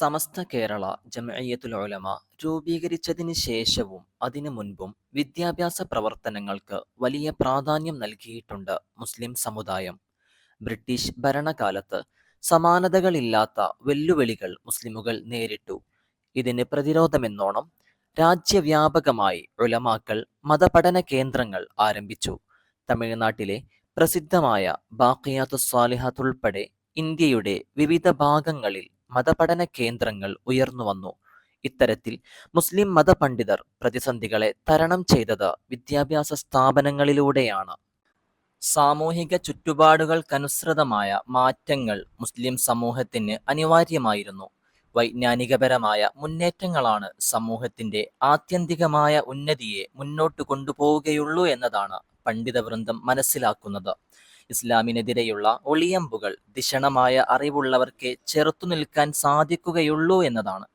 സമസ്ത കേരള ജംഇയ്യത്തുൽ ഉലമ രൂപീകരിച്ചതിന് ശേഷവും അതിനു മുൻപും വിദ്യാഭ്യാസ പ്രവർത്തനങ്ങൾക്ക് വലിയ പ്രാധാന്യം നൽകിയിട്ടുണ്ട് മുസ്ലിം സമുദായം. ബ്രിട്ടീഷ് ഭരണകാലത്ത് സമാനതകളില്ലാത്ത വെല്ലുവിളികൾ മുസ്ലിമുകൾ നേരിട്ടു. ഇതിന് പ്രതിരോധമെന്നോണം രാജ്യവ്യാപകമായി ഉലമാക്കൾ മതപഠന കേന്ദ്രങ്ങൾ ആരംഭിച്ചു. തമിഴ്നാട്ടിലെ പ്രസിദ്ധമായ ബാഖിയാത്തുസ് സ്വാലിഹാത്ത് ഉൾപ്പെടെ ഇന്ത്യയുടെ വിവിധ ഭാഗങ്ങളിൽ മതപഠന കേന്ദ്രങ്ങൾ ഉയർന്നുവന്നു. ഇത്തരത്തിൽ മുസ്ലിം മതപണ്ഡിതർ പ്രതിസന്ധികളെ തരണം ചെയ്തത് വിദ്യാഭ്യാസ സ്ഥാപനങ്ങളിലൂടെയാണ്. സാമൂഹിക ചുറ്റുപാടുകൾക്കനുസൃതമായ മാറ്റങ്ങൾ മുസ്ലിം സമൂഹത്തിന് അനിവാര്യമായിരുന്നു. വൈജ്ഞാനികപരമായ മുന്നേറ്റങ്ങളാണ് സമൂഹത്തിന്റെ ആത്യന്തികമായ ഉന്നതിയെ മുന്നോട്ട് കൊണ്ടുപോവുകയുള്ളൂ എന്നതാണ് പണ്ഡിതവൃന്ദം മനസ്സിലാക്കുന്നത്. ഇസ്ലാമിനെതിരെയുള്ള ഒളിയമ്പുകൾ ധിഷണമായ അറിവുള്ളവർക്ക് ചെറുത്തുനിൽക്കാൻ സാധിക്കുകയുള്ളൂ എന്നതാണ്.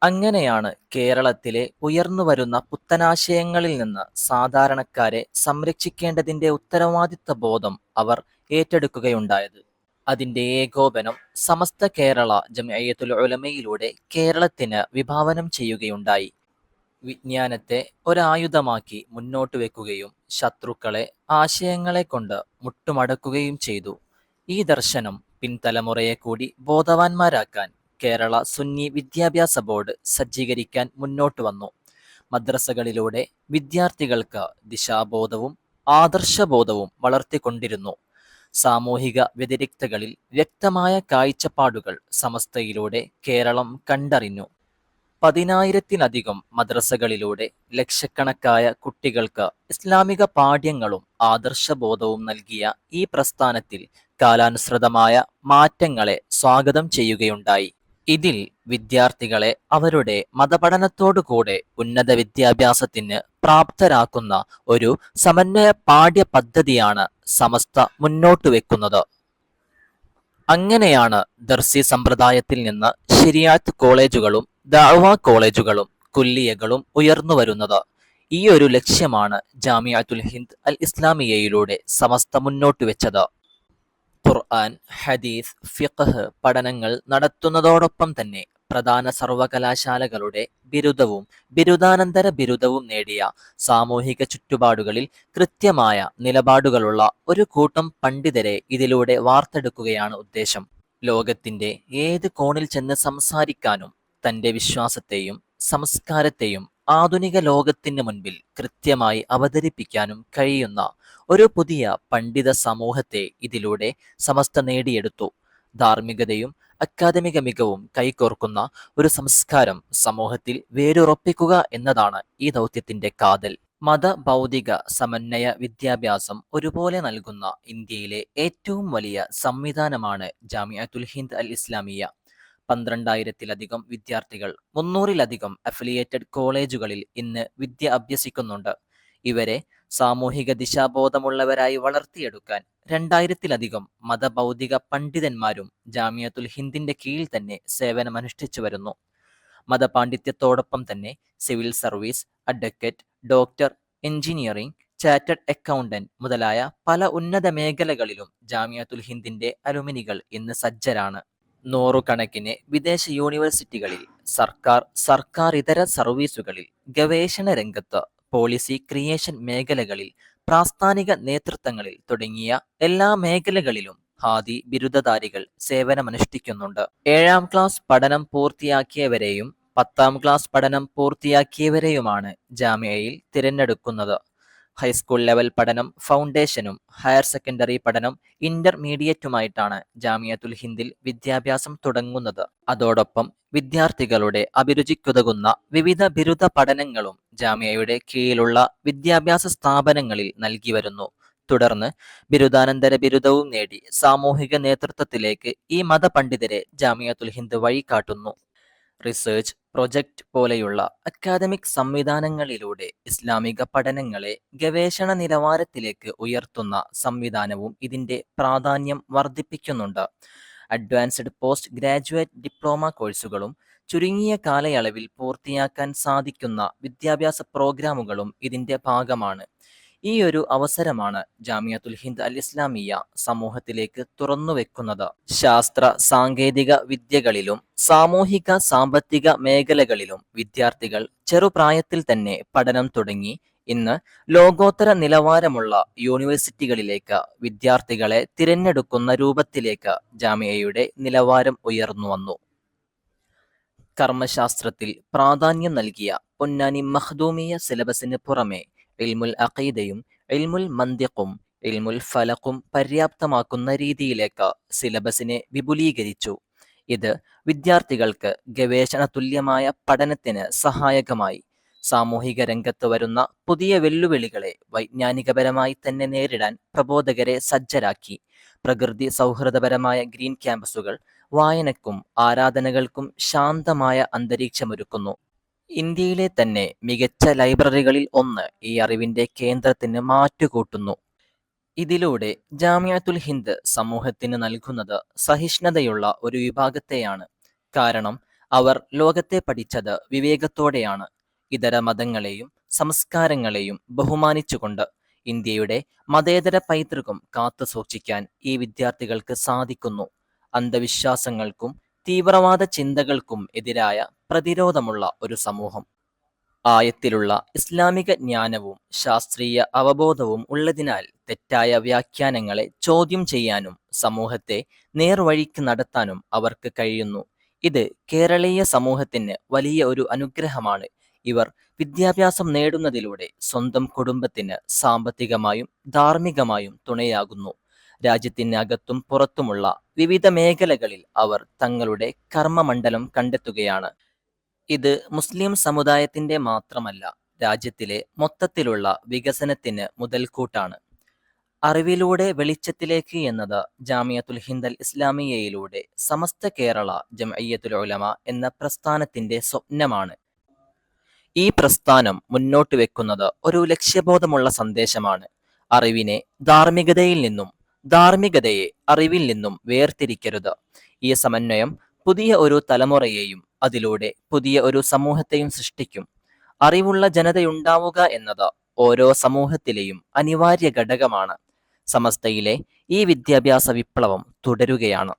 അങ്ങനെയാണ് കേരളത്തിലെ ഉയർന്നുവരുന്ന പുത്തനാശയങ്ങളിൽ നിന്ന് സാധാരണക്കാരെ സംരക്ഷിക്കേണ്ടതിന്റെ ഉത്തരവാദിത്ത ബോധം അവർ ഏറ്റെടുക്കുകയുണ്ടായത്. അതിന്റെ ഏകോപനം സമസ്ത കേരള ജംഇയ്യത്തുൽ ഉലമയിലൂടെ കേരളത്തിന് വിഭാവനം ചെയ്യുകയുണ്ടായി. വിജ്ഞാനത്തെ ഒരായുധമാക്കി മുന്നോട്ട് വെക്കുകയും ശത്രുക്കളെ ആശയങ്ങളെ കൊണ്ട് മുട്ടുമടക്കുകയും ചെയ്തു. ഈ ദർശനം പിൻതലമുറയെ കൂടി ബോധവാന്മാരാക്കാൻ കേരള സുന്നി വിദ്യാഭ്യാസ ബോർഡ് സജ്ജീകരിക്കാൻ മുന്നോട്ട് വന്നു. മദ്രസകളിലൂടെ വിദ്യാർത്ഥികൾക്ക് ദിശാബോധവും ആദർശബോധവും വളർത്തിക്കൊണ്ടിരുന്നു. സാമൂഹിക വ്യതിരിക്തകളിൽ വ്യക്തമായ കാഴ്ചപ്പാടുകൾ സമസ്തയിലൂടെ കേരളം കണ്ടറിഞ്ഞു. 10,000-ലധികം മദ്രസകളിലൂടെ ലക്ഷക്കണക്കായ കുട്ടികൾക്ക് ഇസ്ലാമിക പാഠ്യങ്ങളും ആദർശബോധവും നൽകിയ ഈ പ്രസ്ഥാനത്തിൽ കാലാനുസൃതമായ മാറ്റങ്ങളെ സ്വാഗതം ചെയ്യുകയുണ്ടായി. ഇതിൽ വിദ്യാർത്ഥികളെ അവരുടെ മതപഠനത്തോടുകൂടെ ഉന്നത വിദ്യാഭ്യാസത്തിന് പ്രാപ്തരാക്കുന്ന ഒരു സമന്വയ പാഠ്യ പദ്ധതിയാണ് സമസ്ത മുന്നോട്ട് വെക്കുന്നത്. അങ്ങനെയാണ് ദർസി സമ്പ്രദായത്തിൽ നിന്ന് ശരിയാത്ത് കോളേജുകളും ദഅ്വ കോളേജുകളും കുല്ലിയകളും ഉയർന്നുവരുന്നത്. ഈ ഒരു ലക്ഷ്യമാണ് ജാമിഅത്തുൽ ഹിന്ദ് അൽ ഇസ്ലാമിയയിലൂടെ സമസ്ത മുന്നോട്ട് വെച്ചത്. ഖുർആൻ, ഹദീസ്, ഫിഖ്ഹ് പഠനങ്ങൾ നടത്തുന്നതോടൊപ്പം തന്നെ പ്രധാന സർവകലാശാലകളുടെ ബിരുദവും ബിരുദാനന്തര ബിരുദവും നേടിയ സാമൂഹിക ചുറ്റുപാടുകളിൽ കൃത്യമായ നിലപാടുകളുള്ള ഒരു കൂട്ടം പണ്ഡിതരെ ഇതിലൂടെ വാർത്തെടുക്കുകയാണ് ഉദ്ദേശം. ലോകത്തിന്റെ ഏത് കോണിൽ ചെന്ന് സംസാരിക്കാനും തന്റെ വിശ്വാസത്തെയും സംസ്കാരത്തെയും ആധുനിക ലോകത്തിന് മുൻപിൽ കൃത്യമായി അവതരിപ്പിക്കാനും കഴിയുന്ന ഒരു പുതിയ പണ്ഡിത സമൂഹത്തെ ഇതിലൂടെ സമസ്ത നേടിയെടുത്തു. ധാർമ്മികതയും അക്കാദമിക മികവും കൈകോർക്കുന്ന ഒരു സംസ്കാരം സമൂഹത്തിൽ വേരുറപ്പിക്കുക എന്നതാണ് ഈ ദൗത്യത്തിന്റെ കാതൽ. മതഭൗതിക സമന്വയ വിദ്യാഭ്യാസം ഒരുപോലെ നൽകുന്ന ഇന്ത്യയിലെ ഏറ്റവും വലിയ സംവിധാനമാണ് ജാമിഅത്തുൽ ഹിന്ദ് അൽ ഇസ്ലാമിയ. 12,000-ലധികം വിദ്യാർത്ഥികൾ 300-ലധികം അഫിലിയേറ്റഡ് കോളേജുകളിൽ ഇന്ന് വിദ്യ അഭ്യസിക്കുന്നുണ്ട്. ഇവരെ സാമൂഹിക ദിശാബോധമുള്ളവരായി വളർത്തിയെടുക്കാൻ 2,000-ലധികം മതഭൗതിക പണ്ഡിതന്മാരും ജാമിഅത്തുൽ ഹിന്ദിന്റെ കീഴിൽ തന്നെ സേവനമനുഷ്ഠിച്ചു വരുന്നു. മതപാണ്ഡിത്യത്തോടൊപ്പം തന്നെ civil service, advocate, doctor, engineering, chartered accountant മുതലായ പല ഉന്നത മേഖലകളിലും ജാമിഅത്തുൽ ഹിന്ദിന്റെ അലുമിനികൾ ഇന്ന് സജ്ജരാണ്. നൂറുകണക്കിന് വിദേശ യൂണിവേഴ്സിറ്റികളിൽ, സർക്കാർ ഇതര സർവീസുകളിൽ, ഗവേഷണ രംഗത്ത്, പോളിസി ക്രിയേഷൻ മേഖലകളിൽ, പ്രാസ്ഥാനിക നേതൃത്വങ്ങളിൽ തുടങ്ങിയ എല്ലാ മേഖലകളിലും ഹാദി ബിരുദധാരികൾ സേവനമനുഷ്ഠിക്കുന്നുണ്ട്. 7ാം ക്ലാസ് പഠനം പൂർത്തിയാക്കിയവരെയും 10ാം ക്ലാസ് പഠനം പൂർത്തിയാക്കിയവരെയുമാണ് ജാമിഅയിൽ തിരഞ്ഞെടുക്കുന്നത്. ഹൈസ്കൂൾ ലെവൽ പഠനം ഫൗണ്ടേഷനും ഹയർ സെക്കൻഡറി പഠനം ഇന്റർമീഡിയറ്റുമായിട്ടാണ് ജാമിഅത്തുൽ ഹിന്ദിൽ വിദ്യാഭ്യാസം തുടങ്ങുന്നത്. അതോടൊപ്പം വിദ്യാർത്ഥികളുടെ അഭിരുചിക്കുതകുന്ന വിവിധ ബിരുദ പഠനങ്ങളും ജാമിഅയുടെ കീഴിലുള്ള വിദ്യാഭ്യാസ സ്ഥാപനങ്ങളിൽ നൽകി വരുന്നു. തുടർന്ന് ബിരുദാനന്തര ബിരുദവും നേടി സാമൂഹിക നേതൃത്വത്തിലേക്ക് ഈ മതപണ്ഡിതരെ ജാമിഅത്തുൽ ഹിന്ദ് വഴികാട്ടുന്നു. റിസർച്ച് പ്രൊജക്റ്റ് പോലെയുള്ള അക്കാദമിക് സംവിധാനങ്ങളിലൂടെ ഇസ്ലാമിക പഠനങ്ങളെ ഗവേഷണ നിലവാരത്തിലേക്ക് ഉയർത്തുന്ന സംവിധാനവും ഇതിന്റെ പ്രാധാന്യം വർദ്ധിപ്പിക്കുന്നുണ്ട്. അഡ്വാൻസ്ഡ് പോസ്റ്റ് ഗ്രാജുവേറ്റ് ഡിപ്ലോമ കോഴ്സുകളും ചുരുങ്ങിയ കാലയളവിൽ പൂർത്തിയാക്കാൻ സാധിക്കുന്ന വിദ്യാഭ്യാസ പ്രോഗ്രാമുകളും ഇതിന്റെ ഭാഗമാണ്. ഈ ഒരു അവസരമാണ് ജാമിയത്തുൽ ഹിന്ദ് അൽ ഇസ്ലാമിയ സമൂഹത്തിലേക്ക് തുറന്നുവെക്കുന്നത്. ശാസ്ത്ര സാങ്കേതിക വിദ്യകളിലും സാമൂഹിക സാമ്പത്തിക മേഖലകളിലും വിദ്യാർത്ഥികൾ ചെറുപ്രായത്തിൽ തന്നെ പഠനം തുടങ്ങി ഇന്ന് ലോകോത്തര നിലവാരമുള്ള യൂണിവേഴ്സിറ്റികളിലേക്ക് വിദ്യാർത്ഥികളെ തിരഞ്ഞെടുക്കുന്ന രൂപത്തിലേക്ക് ജാമിയയുടെ നിലവാരം ഉയർന്നു വന്നു. കർമ്മശാസ്ത്രത്തിൽ പ്രാധാന്യം നൽകിയ പൊന്നാനി മഖ്ദൂമിയ സിലബസിന് പുറമെ ഇൽമുൽ അഖീദയും ഇൽമുൽ മന്തിഖും ഇൽമുൽ ഫലഖും പര്യാപ്തമാക്കുന്ന രീതിയിലേക്ക് സിലബസിനെ വിപുലീകരിച്ചു. ഇത് വിദ്യാർത്ഥികൾക്ക് ഗവേഷണ തുല്യമായ പഠനത്തിന് സഹായകമായി. സാമൂഹിക രംഗത്ത് വരുന്ന പുതിയ വെല്ലുവിളികളെ വൈജ്ഞാനികപരമായി തന്നെ നേരിടാൻ പ്രബോധകരെ സജ്ജരാക്കി. പ്രകൃതി സൗഹൃദപരമായ ഗ്രീൻ ക്യാമ്പസുകൾ വായനക്കും ആരാധനകൾക്കും ശാന്തമായ അന്തരീക്ഷമൊരുക്കുന്നു. ഇന്ത്യയിലെ തന്നെ മികച്ച ലൈബ്രറികളിൽ ഒന്ന് ഈ അറിവിന്റെ കേന്ദ്രത്തിന് മാറ്റുകൂട്ടുന്നു. ഇതിലൂടെ ജാമിയത്തുൽ ഹിന്ദ് സമൂഹത്തിന് നൽകുന്നത് സഹിഷ്ണുതയുള്ള ഒരു വിഭാഗത്തെയാണ്. കാരണം അവർ ലോകത്തെ പഠിച്ചത് വിവേകത്തോടെയാണ്. ഇതര മതങ്ങളെയും സംസ്കാരങ്ങളെയും ബഹുമാനിച്ചുകൊണ്ട് ഇന്ത്യയുടെ മതേതര പൈതൃകം കാത്തുസൂക്ഷിക്കാൻ ഈ വിദ്യാർത്ഥികൾക്ക് സാധിക്കുന്നു. അന്ധവിശ്വാസങ്ങൾക്കും തീവ്രവാദ ചിന്തകൾക്കും എതിരായ പ്രതിരോധമുള്ള ഒരു സമൂഹം. ആയത്തിലുള്ള ഇസ്ലാമിക ജ്ഞാനവും ശാസ്ത്രീയ അവബോധവും ഉള്ളതിനാൽ തെറ്റായ വ്യാഖ്യാനങ്ങളെ ചോദ്യം ചെയ്യാനും സമൂഹത്തെ നേർവഴിക്ക് നടത്താനും അവർക്ക് കഴിയുന്നു. ഇത് കേരളീയ സമൂഹത്തിന് വലിയ ഒരു അനുഗ്രഹമാണ്. ഇവർ വിദ്യാഭ്യാസം നേടുന്നതിലൂടെ സ്വന്തം കുടുംബത്തിന് സാമ്പത്തികമായും ധാർമ്മികമായും തുണയാകുന്നു. രാജ്യത്തിനകത്തും പുറത്തുമുള്ള വിവിധ മേഖലകളിൽ അവർ തങ്ങളുടെ കർമ്മമണ്ഡലം കണ്ടെത്തുകയാണ്. ഇത് മുസ്ലിം സമുദായത്തിന്റെ മാത്രമല്ല, രാജ്യത്തിലെ മൊത്തത്തിലുള്ള വികസനത്തിന് മുതൽക്കൂട്ടാണ്. അറിവിലൂടെ വെളിച്ചത്തിലേക്ക് എന്നത് ജാമിയത്തുൽ ഹിന്ദ് അൽ ഇസ്ലാമിയയിലൂടെ സമസ്ത കേരള ജംഇയ്യത്തുൽ ഉലമ എന്ന പ്രസ്ഥാനത്തിന്റെ സ്വപ്നമാണ്. ഈ പ്രസ്ഥാനം മുന്നോട്ട് വെക്കുന്നത് ഒരു ലക്ഷ്യബോധമുള്ള സന്ദേശമാണ്. അറിവിനെ ധാർമ്മികതയിൽ നിന്നും ധാർമ്മികതയെ അറിവിൽ നിന്നും വേർതിരിക്കരുത്. ഈ സമന്വയം പുതിയ ഒരു തലമുറയെയും അതിലൂടെ പുതിയ ഒരു സമൂഹത്തെയും സൃഷ്ടിക്കും. അറിവുള്ള ജനതയുണ്ടാവുക എന്നത് ഓരോ സമൂഹത്തിലെയും അനിവാര്യ ഘടകമാണ്. സമസ്തയിലെ ഈ വിദ്യാഭ്യാസ വിപ്ലവം തുടരുകയാണ്.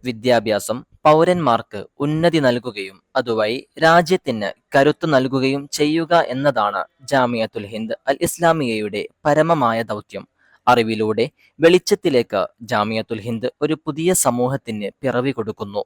വിദ്യാഭ്യാസം പൗരന്മാർക്ക് ഉന്നതി നൽകുകയും അതുവഴി രാജ്യത്തിന് കരുത്തു നൽകുകയും ചെയ്യുക എന്നതാണ് ജാമിയത്തുൽ ഹിന്ദ് അൽ ഇസ്ലാമിയയുടെ പരമമായ ദൗത്യം. അറിവിലൂടെ വെളിച്ചത്തിലേക്ക് ജാമിയത്തുൽ ഹിന്ദ് ഒരു പുതിയ സമൂഹത്തിന് പിറവി കൊടുക്കുന്നു.